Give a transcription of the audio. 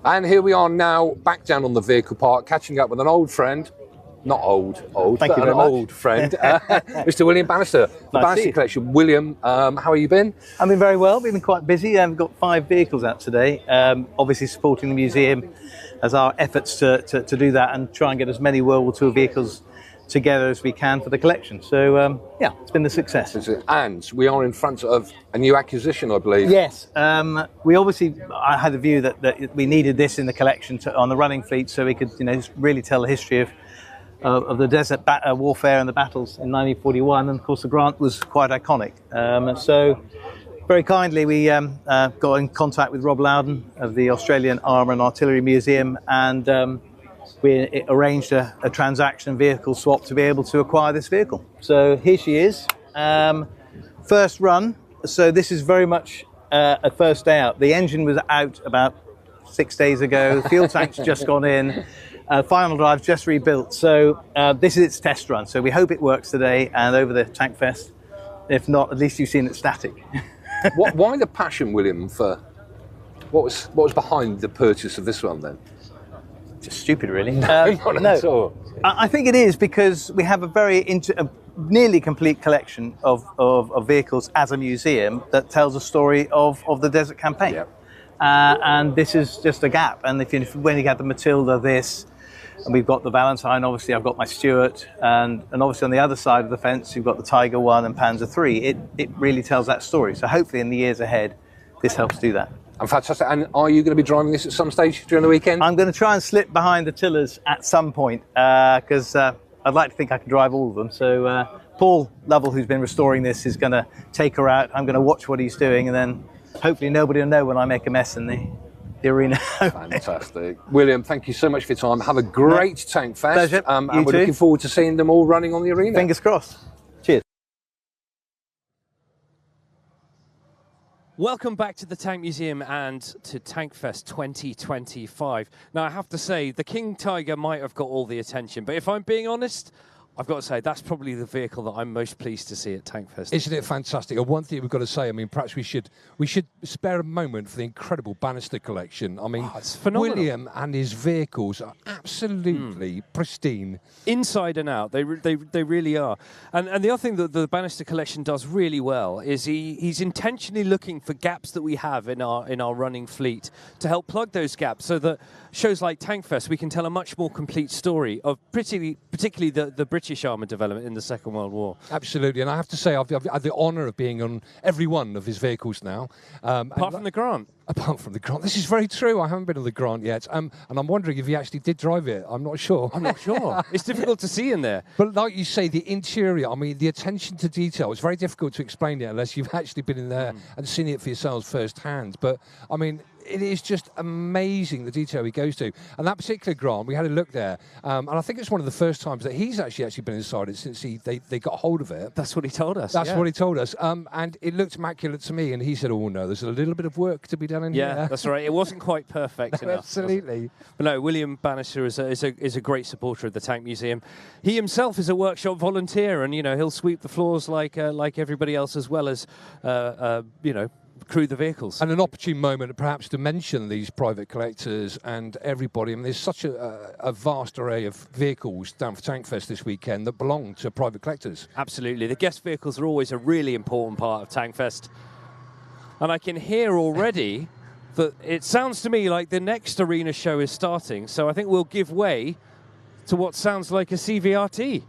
And here we are now, back down on the vehicle park, catching up with an old friend. Not old, Thank you but very an much. old friend, Mr. William Bannister. The Bannister Collection. William, how have you been? I've been very well. We've been quite busy. We've got 5 vehicles out today, obviously supporting the museum as our efforts to do that and try and get as many World War II vehicles together as we can for the collection. So, yeah, it's been a success. And we are in front of a new acquisition, I believe. Yes. I had a view that we needed this in the collection on the running fleet so we could, really tell the history of the desert warfare and the battles in 1941, and of course the Grant was quite iconic. So very kindly we got in contact with Rob Loudon of the Australian Armour and Artillery Museum, and we arranged a transaction vehicle swap to be able to acquire this vehicle. So here she is, first run. So this is very much a first day out. The engine was out about 6 days ago, the fuel tank's just gone in. Final drive just rebuilt, so this is its test run. So we hope it works today and over the Tankfest. If not, at least you've seen it static. Why the passion, William? For what was behind the purchase of this one then? Just stupid, really. Not at all. I think it is because we have a very nearly complete collection of vehicles as a museum that tells a story of the Desert Campaign. Yep. And this is just a gap. And when you get the Matilda, and we've got the Valentine, obviously I've got my Stuart, and obviously on the other side of the fence you've got the Tiger 1 and Panzer 3. It really tells that story. So hopefully in the years ahead this helps do that. And fantastic. And are you going to be driving this at some stage during the weekend? I'm going to try and slip behind the tillers at some point because I'd like to think I can drive all of them. So Paul Lovell, who's been restoring this, is going to take her out. I'm going to watch what he's doing, and then hopefully nobody will know when I make a mess in the arena. Fantastic. William, thank you so much for your time. Have a great Tankfest. Pleasure. And we're looking forward to seeing them all running on the arena. Fingers crossed. Cheers. Welcome back to the Tank Museum and to Tankfest 2025. Now, I have to say, the King Tiger might have got all the attention, but if I'm being honest, I've got to say, that's probably the vehicle that I'm most pleased to see at Tankfest. Isn't it fantastic? And one thing we've got to say, I mean, perhaps we should spare a moment for the incredible Bannister collection. I mean, it's phenomenal. William and his vehicles are absolutely pristine. Inside and out, they really are. And the other thing that the Bannister collection does really well is he's intentionally looking for gaps that we have in our running fleet to help plug those gaps, so that shows like Tankfest, we can tell a much more complete story of particularly the British armour development in the Second World War. Absolutely, and I have to say I've had the honour of being on every one of his vehicles now. Apart from the Grant. Apart from the Grant. This is very true. I haven't been on the Grant yet. And I'm wondering if he actually did drive it. I'm not sure. I'm not sure. It's difficult to see in there. But like you say, the interior, I mean, the attention to detail, it's very difficult to explain it unless you've actually been in there and seen it for yourselves firsthand. But, I mean, it is just amazing the detail he goes to. And that particular Grant, we had a look there, and I think it's one of the first times that he's actually been inside it since they got hold of it. That's what he told us. That's what he told us. And it looked immaculate to me, and he said, oh no, there's a little bit of work to be done in here. Yeah, that's right. It wasn't quite perfect enough. Absolutely. But no, William Bannister is a great supporter of the Tank Museum. He himself is a workshop volunteer, and he'll sweep the floors like everybody else, as well as crew the vehicles. And an opportune moment perhaps to mention these private collectors and everybody. I mean, there's such a vast array of vehicles down for Tankfest this weekend that belong to private collectors. Absolutely. The guest vehicles are always a really important part of Tankfest. And I can hear already that it sounds to me like the next arena show is starting. So I think we'll give way to what sounds like a CVRT.